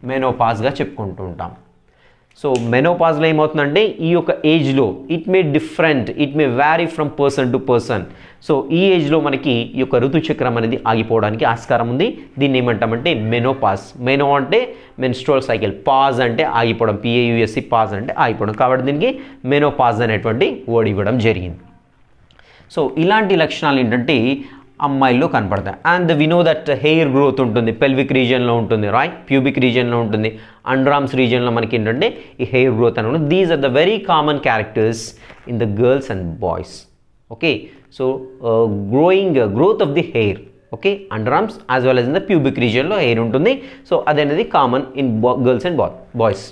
[SPEAKER 1] మెనోపాజ్గా చెప్పుకుంటూ ఉంటాం. సో మెనోపాజ్లో ఏమవుతుందంటే ఈ యొక్క ఏజ్లో it may different, it may vary from person to person. So ఈ ఏజ్లో మనకి ఈ యొక్క ఋతుచక్రం అనేది ఆగిపోవడానికి ఆస్కారం ఉంది. దీన్ని ఏమంటామంటే మెనోపాజ్. మెనో అంటే మెన్స్ట్రువల్ సైకిల్, పాజ్ అంటే ఆగిపోవడం, PAUSE పాజ్ అంటే ఆగిపోవడం, కాబట్టి దీనికి మెనోపాజ్ అనేటువంటి వర్డ్ ఇవ్వడం జరిగింది. సో ఇలాంటి లక్షణాలు ఏంటంటే అమ్మాయిల్లో కనపడతాయి. And we know that hair growth ఉంటుంది, పెల్విక్ రీజియన్లో ఉంటుంది, రైట్, ప్యూబిక్ రీజియన్లో ఉంటుంది, అండర్ ఆర్మ్స్ రీజియన్లో మనకి ఏంటంటే ఈ హెయిర్ గ్రోత్ అని ఉంటుంది. These are the very common characters in the girls and boys. Okay, so growth of the hair, okay, under arms as well as in the pubic రీజియన్లో hair ఉంటుంది. So అదనేది common in girls and boys.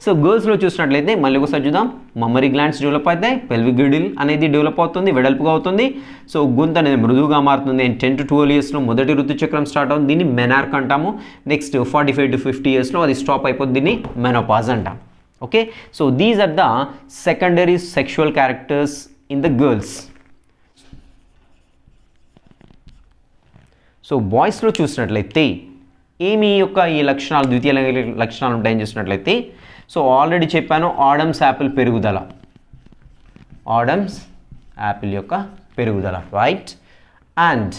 [SPEAKER 1] So గర్ల్స్లో చూసినట్లయితే మళ్ళీ ఒకసారి చూద్దాం. Mammary glands develop అవుతాయి, pelvic girdle అనేది డెవలప్ అవుతుంది, వెడల్పుగా అవుతుంది. సో గొంతు అనేది మృదువుగా మారుతుంది. అండ్ 10 to 12 ఇయర్స్లో మొదటి ఋతుచక్రం స్టార్ట్ అవుతుంది, దీన్ని మెనార్క్ అంటాము. నెక్స్ట్ 45 to 50 ఇయర్స్లో అది స్టాప్ అయిపోతుంది, దీన్ని మెనోపాజ్ అంటాం. Okay, so these are the secondary sexual characters in the girls. So బాయ్స్లో చూసినట్లయితే ఏమి యొక్క ఈ లక్షణాలు, ద్వితీయ లక్షణాలు ఉంటాయని చూసినట్లయితే, సో ఆల్రెడీ చెప్పాను ఆడమ్స్ యాపిల్ పెరుగుదల, ఆడమ్స్ యాపిల్ యొక్క పెరుగుదల, రైట్. అండ్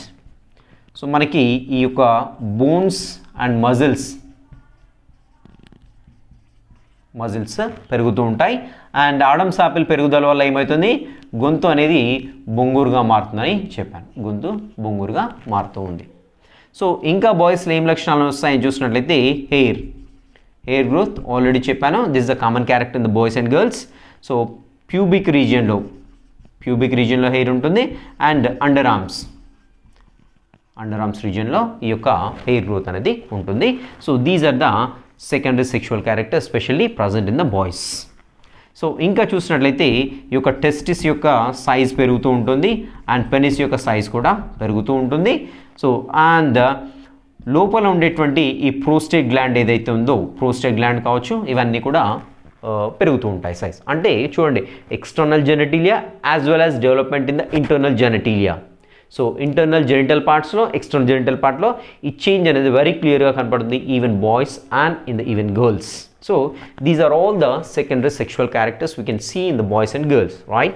[SPEAKER 1] సో మనకి ఈ యొక్క బోన్స్ అండ్ మజిల్స్ పెరుగుతూ ఉంటాయి. అండ్ ఆడమ్స్ యాపిల్ పెరుగుదల వల్ల ఏమవుతుంది, గొంతు అనేది బొంగురుగా మారుతుందని చెప్పాను, గొంతు బొంగురుగా మారుతూ ఉంది. సో ఇంకా బాయ్స్లో ఏం లక్షణాలు వస్తాయని చూసినట్లయితే హెయిర్ గ్రోత్ ఆల్రెడీ చెప్పాను, this is the common character in the boys and girls. So pubic రీజియన్లో హెయిర్ ఉంటుంది. అండ్ అండర్ ఆర్మ్స్ రీజియన్లో ఈ యొక్క హెయిర్ గ్రోత్ అనేది ఉంటుంది. So these are the secondary sexual character especially present in the boys. So ఇంకా చూసినట్లయితే ఈ యొక్క టెస్టిస్ యొక్క సైజ్ పెరుగుతూ ఉంటుంది, అండ్ పెనిస్ యొక్క సైజ్ కూడా పెరుగుతూ ఉంటుంది. సో అండ్ లోపల ఉండేటువంటి ఈ ప్రోస్టేట్ గ్లాండ్ ఏదైతే ఉందో, ప్రోస్టేట్ గ్లాండ్ కావచ్చు, ఇవన్నీ కూడా పెరుగుతూ ఉంటాయి సైజ్. అంటే చూడండి, external genitalia as well as development in the internal genitalia. So internal genital పార్ట్స్లో, ఎక్స్టర్నల్ జెనిటల్ పార్ట్లో ఈ చేంజ్ అనేది వెరీ క్లియర్గా కనపడుతుంది, even boys and in the even girls. So these are all the secondary sexual characters we can see in the boys and girls, right?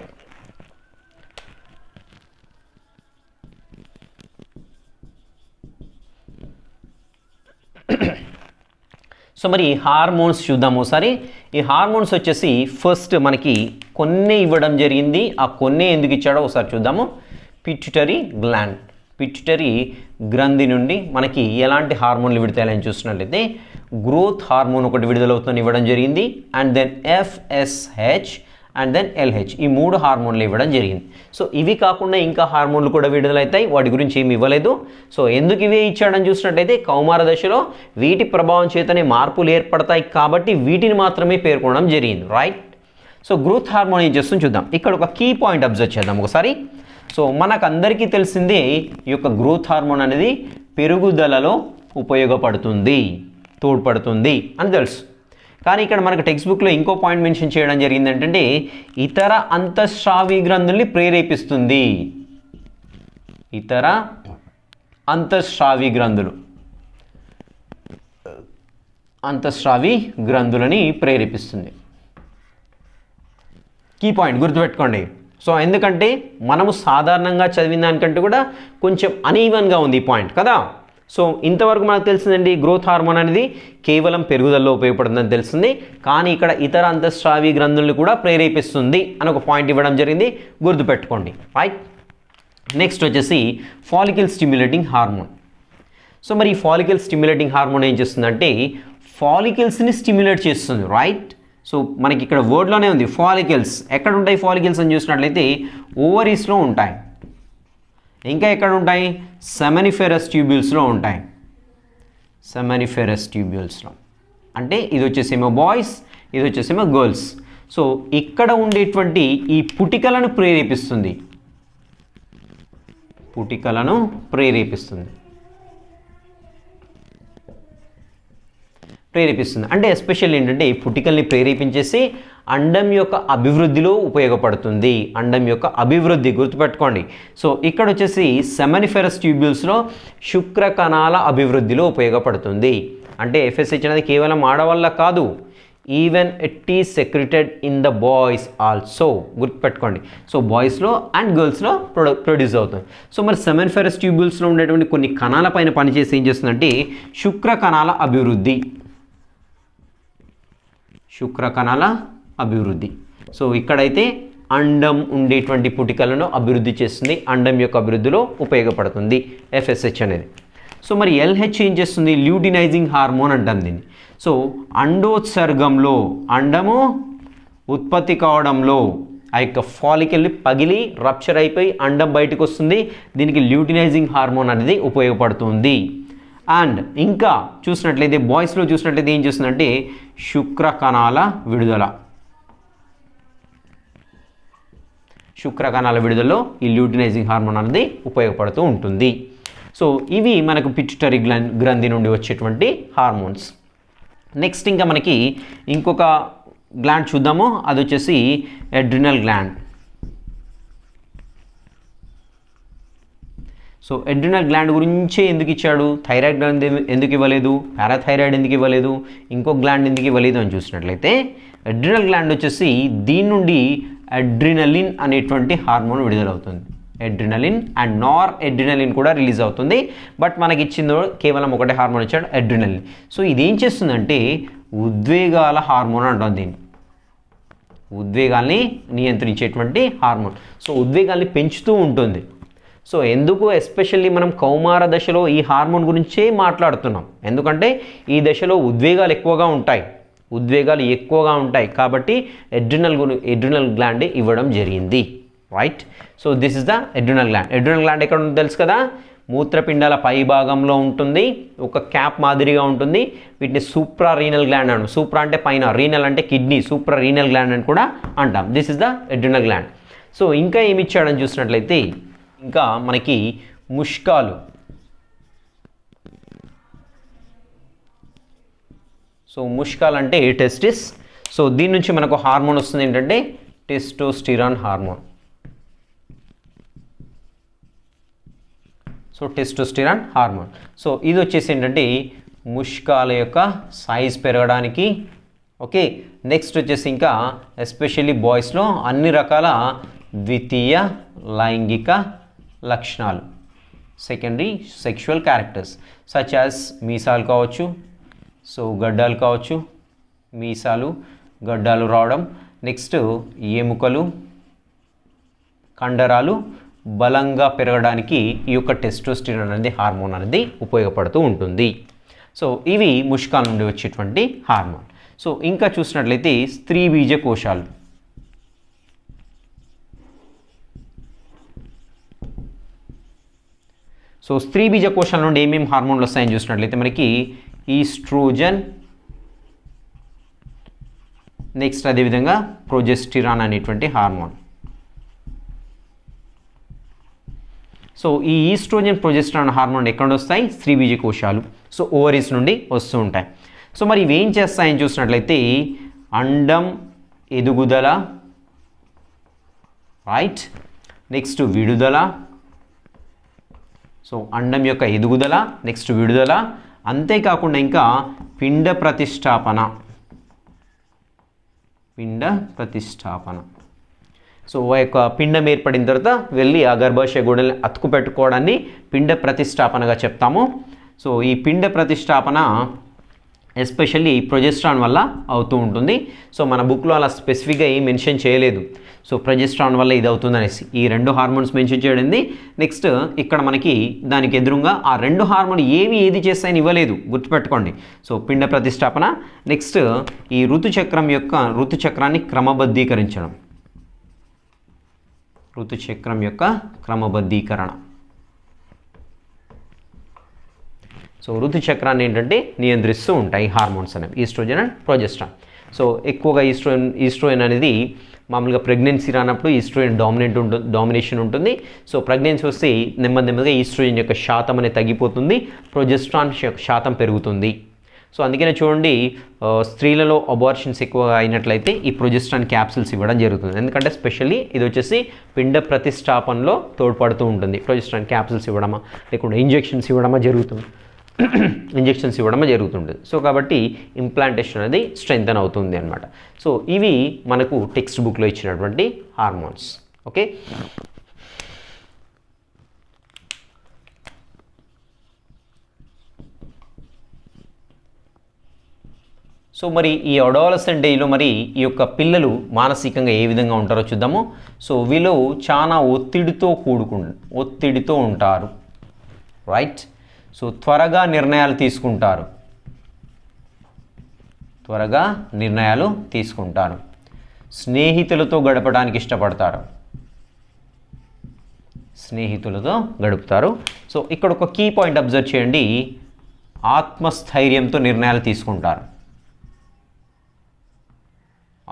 [SPEAKER 1] So మరి hormones చూద్దాము ఒకసారి. ఈ హార్మోన్స్ వచ్చేసి ఫస్ట్ మనకి కొన్ని ఇవ్వడం జరిగింది, ఆ కొన్ని ఎందుకు ఇచ్చాడో ఒకసారి చూద్దాము. పిట్యూటరీ గ్లాండ్, పిట్యూటరీ గ్రంథి నుండి మనకి ఎలాంటి హార్మోన్లు విడుదలని చూసినట్లయితే గ్రోత్ హార్మోన్ ఒకటి విడుదలవుతుందని ఇవ్వడం జరిగింది. And then FSH and then LH, ఈ 3 హార్మోన్లు ఇవ్వడం జరిగింది. సో ఇవి కాకుండా ఇంకా హార్మోన్లు కూడా విడుదలవుతాయి, వాటి గురించి ఏమి ఇవ్వలేదు. సో ఎందుకు ఇవే ఇచ్చాడని చూసినట్టయితే కౌమార దశలో వీటి ప్రభావం చేతనే మార్పులు ఏర్పడతాయి కాబట్టి వీటిని మాత్రమే పేర్కొనడం జరిగింది, రైట్. సో గ్రోత్ హార్మోన్ ఏం చేస్తుందో చూద్దాం. ఇక్కడ ఒక కీ పాయింట్ అబ్జర్వ్ చేద్దాం ఒకసారి. సో మనకందరికీ తెలిసిందే ఈ యొక్క గ్రోత్ హార్మోన్ అనేది పెరుగుదలలో ఉపయోగపడుతుంది, తోడ్పడుతుంది అని తెలుసు. కానీ ఇక్కడ మనకు టెక్స్ట్ బుక్లో ఇంకో పాయింట్ మెన్షన్ చేయడం జరిగింది ఏంటంటే ఇతర అంతఃస్రావి గ్రంథుల్ని ప్రేరేపిస్తుంది, ఇతర అంతఃస్రావి గ్రంథులని ప్రేరేపిస్తుంది. కీ పాయింట్ గుర్తుపెట్టుకోండి. సో ఎందుకంటే మనము సాధారణంగా చదివిన దానికంటే కూడా కొంచెం అనీవన్గా ఉంది ఈ పాయింట్ కదా. సో ఇంతవరకు మనకు తెలిసిందండి గ్రోత్ హార్మోన్ అనేది కేవలం పెరుగుదలలో ఉపయోగపడుతుందని తెలిసింది, కానీ ఇక్కడ ఇతర అంతఃస్రావి గ్రంథుల్ని కూడా ప్రేరేపిస్తుంది అని ఒక పాయింట్ ఇవ్వడం జరిగింది, గుర్తుపెట్టుకోండి, రైట్. నెక్స్ట్ వచ్చేసి ఫాలికల్ స్టిమ్యులేటింగ్ హార్మోన్. సో మరి ఈ ఫాలికల్ స్టిమ్యులేటింగ్ హార్మోన్ ఏం చేస్తుందంటే ఫాలికల్స్ని స్టిమ్యులేట్ చేస్తుంది, రైట్. సో మనకి ఇక్కడ వర్డ్లోనే ఉంది ఫాలికల్స్. ఎక్కడ ఉంటాయి ఫాలికల్స్ అని చూసినట్లయితే ఓవరీస్లో ఉంటాయి, ఇంకా ఎక్కడ ఉంటాయి సెమనిఫెరస్ ట్యూబ్యూల్స్లో ఉంటాయి, సెమనిఫెరస్ ట్యూబ్యూల్స్లో. అంటే ఇది వచ్చేసేమో బాయ్స్, ఇది వచ్చేసేమో గర్ల్స్. సో ఇక్కడ ఉండేటువంటి ఈ పుటికలను ప్రేరేపిస్తుంది, అంటే ఎస్పెషల్ ఏంటంటే ఈ పుటికల్ని ప్రేరేపించేసి అండం యొక్క అభివృద్ధిలో ఉపయోగపడుతుంది, అండం యొక్క అభివృద్ధి గుర్తుపెట్టుకోండి. సో ఇక్కడ వచ్చేసి సెమనిఫెరస్ ట్యూబ్యూల్స్లో శుక్ర కణాల అభివృద్ధిలో ఉపయోగపడుతుంది. అంటే FSH అనేది కేవలం ఆడవాళ్ళ కాదు, even it is secreted in the boys also. గుర్తుపెట్టుకోండి. సో బాయ్స్లో అండ్ గర్ల్స్లో ప్రొడ్యూస్ అవుతుంది. సో మరి సెమెనిఫెరస్ ట్యూబ్యూల్స్లో ఉండేటువంటి కొన్ని కణాల పైన పనిచేసి ఏం చేస్తుందంటే శుక్ర కణాల అభివృద్ధి. శుక్ర కణాల అభివృద్ధి. సో ఇక్కడైతే అండం ఉండేటువంటి పుటికలను అభివృద్ధి చేస్తుంది. అండం యొక్క అభివృద్ధిలో ఉపయోగపడుతుంది ఎఫ్ఎస్హెచ్ అనేది. సో మరి ఎల్హెచ్ ఏం చేస్తుంది? ల్యూటినైజింగ్ హార్మోన్ అంటాం దీన్ని. సో అండోత్సర్గంలో అండము ఉత్పత్తి కావడంలో ఆ యొక్క ఫాలికల్ని పగిలి రప్చర్ అయిపోయి అండం బయటకు వస్తుంది. దీనికి ల్యూటినైజింగ్ హార్మోన్ అనేది ఉపయోగపడుతుంది. అండ్ ఇంకా చూసినట్లయితే బాయ్స్లో చూసినట్లయితే ఏం చేస్తుందంటే శుక్ర కణాల విడుదల. శుక్ర కణాల విడుదలలో ఈ ల్యూటినైజింగ్ హార్మోన్ అనేది ఉపయోగపడుతూ ఉంటుంది. సో ఇవి మనకు పిట్యూటరీ గ్రంథి నుండి వచ్చేటువంటి హార్మోన్స్. నెక్స్ట్ ఇంకా మనకి ఇంకొక గ్లాండ్ చూద్దాము. అది వచ్చేసి adrenal gland. So adrenal gland గురించి ఎందుకు ఇచ్చాడు? థైరాయిడ్ గ్లాండ్ ఎందుకు ఇవ్వలేదు? పారాథైరాయిడ్ ఎందుకు ఇవ్వలేదు? ఇంకో గ్లాండ్ ఎందుకు ఇవ్వలేదు అని చూసినట్లయితే అడ్రినల్ గ్లాండ్ వచ్చేసి దీని నుండి అడ్రినలిన్ అనేటువంటి hormone విడుదలవుతుంది. Adrenaline and Nar adrenaline కూడా రిలీజ్ అవుతుంది. బట్ మనకి ఇచ్చిందో కేవలం ఒకటే హార్మోన్ ఇచ్చాడు, అడ్రినలిన్. సో ఇదేం చేస్తుందంటే ఉద్వేగాల హార్మోన్ అంటాం దీన్ని. ఉద్వేగాల్ని నియంత్రించేటువంటి హార్మోన్. సో ఉద్వేగాల్ని పెంచుతూ ఉంటుంది. సో ఎందుకు ఎస్పెషల్లీ మనం కౌమార దశలో ఈ హార్మోన్ గురించే మాట్లాడుతున్నాం. ఎందుకంటే ఈ దశలో ఉద్వేగాలు ఎక్కువగా ఉంటాయి కాబట్టి అడ్రినల్ గ్లాండ్ ఇవ్వడం జరిగింది. Right. So this is the adrenal gland. Adrenal gland ఎక్కడ ఉందో తెలుసు కదా? మూత్రపిండాల పై భాగంలో ఉంటుంది. ఒక క్యాప్ మాదిరిగా ఉంటుంది. వీటిని సూప్రా రీనల్ గ్లాండ్ అంటాం. సూప్రా అంటే పైన, రీనల్ అంటే కిడ్నీ, సూప్రా రీనల్ గ్లాండ్ అని కూడా అంటాం. This is the adrenal gland. So ఇంకా ఏమి ఇచ్చాడని చూసినట్లయితే ఇంకా మనకి ముష్కాలు. సో ముష్కాల్ అంటే టెస్టిస్. సో దీని నుంచి మనకు హార్మోన్ వస్తుంది ఏంటంటే testosterone hormone. So testosterone hormone. So ఇది వచ్చేసి ఏంటంటే ముష్కాల యొక్క సైజ్ పెరగడానికి. ఓకే. నెక్స్ట్ వచ్చేసి ఇంకా ఎస్పెషల్లీ బాయ్స్లో అన్ని రకాల ద్వితీయ లైంగిక లక్షణాలు, secondary sexual characters such as మీసాలు కావచ్చు, సో గడ్డాలు కావచ్చు, మీసాలు గడ్డాలు రావడం, నెక్స్ట్ ఎముకలు కండరాలు బలంగా పెరగడానికి ఈ యొక్క టెస్టోస్టిరాన్ అనేది హార్మోన్ అనేది ఉపయోగపడుతూ ఉంటుంది. సో ఇవి ముష్కాల నుండి వచ్చేటువంటి హార్మోన్. సో ఇంకా చూసినట్లయితే స్త్రీ బీజ కోశాలు. సో స్త్రీ బీజ కోశాల నుండి ఏమేమి హార్మోన్లు వస్తాయని చూసినట్లయితే మనకి ఈస్ట్రోజన్, నెక్స్ట్ అదేవిధంగా ప్రొజెస్టిరాన్ అనేటువంటి హార్మోన్. సో ఈ ఈస్ట్రోజన్ ప్రొజెస్టిరాన్ హార్మోన్ ఎక్కడ వస్తాయి? స్త్రీ బీజ కోశాలు. సో ఓవరీస్ నుండి వస్తూ ఉంటాయి. సో మరి ఇవి ఏం చేస్తాయని చూసినట్లయితే అండం ఎదుగుదల, రైట్, నెక్స్ట్ విడుదల. సో అండం యొక్క ఎదుగుదల, నెక్స్ట్ విడుదల, అంతేకాకుండా ఇంకా పిండ ప్రతిష్టాపన. సో ఆ యొక్క పిండం ఏర్పడిన తర్వాత వెళ్ళి ఆ గర్భాశయ గోడల్ని అతుకు పెట్టుకోవడాన్ని పిండ ప్రతిష్టాపనగా చెప్తాము. సో ఈ పిండ ప్రతిష్టాపన ఎస్పెషల్లీ ప్రొజెస్ట్రాన్ వల్ల అవుతూ ఉంటుంది. సో మన బుక్లో అలా స్పెసిఫిక్గా ఏం మెన్షన్ చేయలేదు. సో ప్రొజెస్ట్రాన్ వల్ల ఇది అవుతుంది అనేసి ఈ రెండు హార్మోన్స్ మెన్షన్ చేయడింది. నెక్స్ట్ ఇక్కడ మనకి దానికి ఎదురుగా ఆ రెండు హార్మోన్ ఏది చేస్తాయని ఇవ్వలేదు, గుర్తుపెట్టుకోండి. సో పిండ ప్రతిష్టాపన, నెక్స్ట్ ఈ ఋతుచక్రాన్ని క్రమబద్ధీకరించడం. ఋతుచక్రం యొక్క క్రమబద్ధీకరణ. సో ఋతుచక్రాన్ని ఏంటంటే నియంత్రిస్తూ ఉంటాయి హార్మోన్స్ అనేవి, ఈస్ట్రోజన్ అండ్ ప్రొజెస్ట్రాన్. సో ఎక్కువగా ఈస్ట్రోజన్ అనేది మామూలుగా ప్రెగ్నెన్సీ రానప్పుడు ఈస్ట్రోజన్ డామినేషన్ ఉంటుంది. సో ప్రెగ్నెన్సీ వస్తే నెమ్మదిగా ఈస్ట్రోజన్ యొక్క శాతం అనేది తగ్గిపోతుంది, ప్రొజెస్ట్రాన్ శాతం పెరుగుతుంది. సో అందుకనే చూడండి స్త్రీలలో అబార్షన్స్ ఎక్కువగా అయినట్లయితే ఈ ప్రొజెస్ట్రాన్ క్యాప్సిల్స్ ఇవ్వడం జరుగుతుంది. ఎందుకంటే స్పెషల్లీ ఇది వచ్చేసి పిండ ప్రతిష్టాపనలో తోడ్పడుతూ ఉంటుంది. ప్రొజెస్ట్రాన్ క్యాప్సిల్స్ ఇవ్వడమా లేకుంటే ఇంజెక్షన్స్ ఇవ్వడమా జరుగుతుంది. ఇంజెక్షన్స్ ఇవ్వడం జరుగుతుంటుంది. సో కాబట్టి ఇంప్లాంటేషన్ అనేది స్ట్రెంగ్తన్ అవుతుంది అనమాట. సో ఇవి మనకు టెక్స్ట్ బుక్లో ఇచ్చినటువంటి హార్మోన్స్. ఓకే, సో మరి ఈ అడాలసెంట్ ఏజ్లో మరి ఈ యొక్క పిల్లలు మానసికంగా ఏ విధంగా ఉంటారో చూద్దాము. సో వీళ్ళు చాలా ఒత్తిడితో ఉంటారు, రైట్. సో త్వరగా నిర్ణయాలు తీసుకుంటారు, స్నేహితులతో గడపడానికి ఇష్టపడతారు, సో ఇక్కడ ఒక కీ పాయింట్ అబ్జర్వ్ చేయండి, ఆత్మస్థైర్యంతో నిర్ణయాలు తీసుకుంటారు,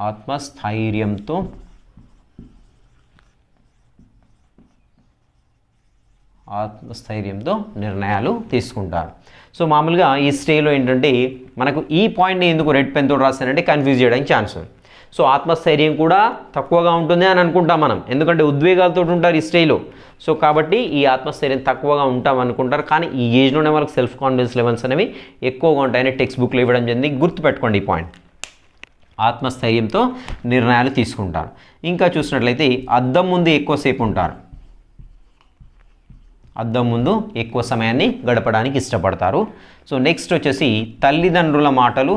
[SPEAKER 1] ఆత్మస్థైర్యంతో నిర్ణయాలు తీసుకుంటారు. సో మామూలుగా ఈ స్టేజ్లో ఏంటంటే మనకు ఈ పాయింట్ని ఎందుకు రెడ్ పెన్తో రాస్తానంటే కన్ఫ్యూజ్ చేయడానికి ఛాన్స్ ఉంది. సో ఆత్మస్థైర్యం కూడా తక్కువగా ఉంటుంది అని అనుకుంటాం మనం, ఎందుకంటే ఉద్వేగాలతో ఉంటారు ఈ స్టేజ్లో. సో కాబట్టి ఈ ఆత్మస్థైర్యం తక్కువగా ఉంటాం అనుకుంటారు, కానీ ఈ ఏజ్లోనే వాళ్ళకి సెల్ఫ్ కాన్ఫిడెన్స్ లెవెల్స్ అనేవి ఎక్కువగా ఉంటాయని టెక్స్ట్ బుక్లో ఇవ్వడం జరిగింది. గుర్తుపెట్టుకోండి ఈ పాయింట్, ఆత్మస్థైర్యంతో నిర్ణయాలు తీసుకుంటారు. ఇంకా చూసినట్లయితే అద్దం ముందు ఎక్కువసేపు ఉంటారు, అద్దం ముందు ఎక్కువ సమయాన్ని గడపడానికి ఇష్టపడతారు. సో నెక్స్ట్ వచ్చేసి తల్లిదండ్రుల మాటలు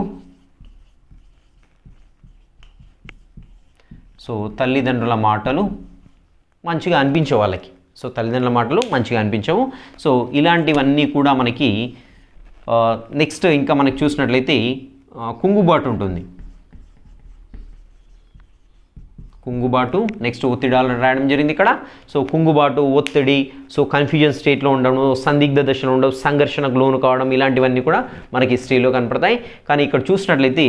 [SPEAKER 1] మంచిగా అనిపించవు వాళ్ళకి. సో తల్లిదండ్రుల మాటలు మంచిగా అనిపించవు. సో ఇలాంటివన్నీ కూడా మనకి నెక్స్ట్ ఇంకా మనకి చూసినట్లయితే కుంగుబాటు ఉంటుంది, నెక్స్ట్ ఒత్తిడాలను రాయడం జరిగింది ఇక్కడ. సో కుంగుబాటు, ఒత్తిడి, సో కన్ఫ్యూజన్ స్టేట్లో ఉండడం, సందిగ్ధ దశలో ఉండడం, సంఘర్షణకు లోను కావడం, ఇలాంటివన్నీ కూడా మనకి స్టేజ్లో కనపడతాయి. కానీ ఇక్కడ చూసినట్లయితే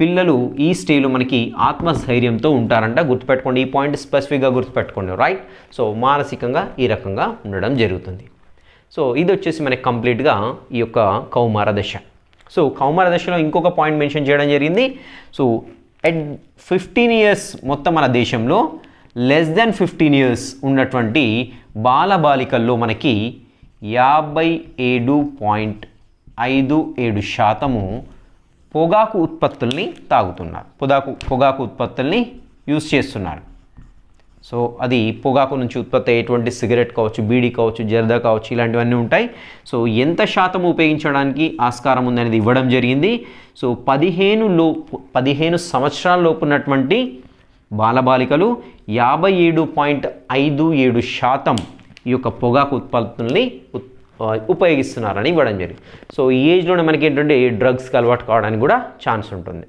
[SPEAKER 1] పిల్లలు ఈ స్టేజ్లో మనకి ఆత్మస్థైర్యంతో ఉంటారంట. గుర్తుపెట్టుకోండి, ఈ పాయింట్ స్పెసిఫిక్గా గుర్తుపెట్టుకోండి, రైట్. సో మానసికంగా ఈ రకంగా ఉండడం జరుగుతుంది. సో ఇది వచ్చేసి మనకి కంప్లీట్గా ఈ యొక్క కౌమార దశ. సో కౌమార దశలో ఇంకొక పాయింట్ మెన్షన్ చేయడం జరిగింది. సో అట్ 15 years మొత్తం మన దేశంలో లెస్ దెన్ 15 years ఉన్నటువంటి బాలబాలికల్లో మనకి 57.57% పొగాకు ఉత్పత్తుల్ని తాగుతున్నారు, పొగాకు ఉత్పత్తుల్ని యూజ్ చేస్తున్నారు. సో అది పొగాకు నుంచి ఉత్పత్తి అయ్యేటువంటి సిగరెట్ కావచ్చు, బీడీ కావచ్చు, జర్దా కావచ్చు, ఇలాంటివన్నీ ఉంటాయి. సో ఎంత శాతం ఉపయోగించడానికి ఆస్కారం ఉందనేది ఇవ్వడం జరిగింది. సో 15 సంవత్సరాల లోపు ఉన్నటువంటి బాలబాలికలు 57.57% ఈ యొక్క పొగాకు ఉత్పత్తుల్ని ఉపయోగిస్తున్నారని ఇవ్వడం జరిగింది. సో ఈ ఏజ్లోనే మనకి ఏంటంటే డ్రగ్స్కి అలవాటు కావడానికి కూడా ఛాన్స్ ఉంటుంది.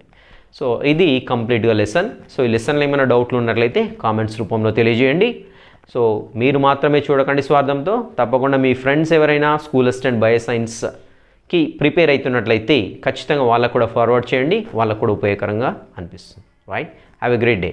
[SPEAKER 1] సో ఇది కంప్లీట్గా లెసన్. సో ఈ లెసన్లో ఏమైనా డౌట్లు ఉన్నట్లయితే కామెంట్స్ రూపంలో తెలియజేయండి. సో మీరు మాత్రమే చూడకండి స్వార్థంతో, తప్పకుండా మీ ఫ్రెండ్స్ ఎవరైనా స్కూల్ అసిస్టెంట్ బయోసైన్స్కి ప్రిపేర్ అవుతున్నట్లయితే ఖచ్చితంగా వాళ్ళకు కూడా ఫార్వర్డ్ చేయండి, వాళ్ళకు కూడా ఉపయోగకరంగా అనిపిస్తుంది, right. Have a great day.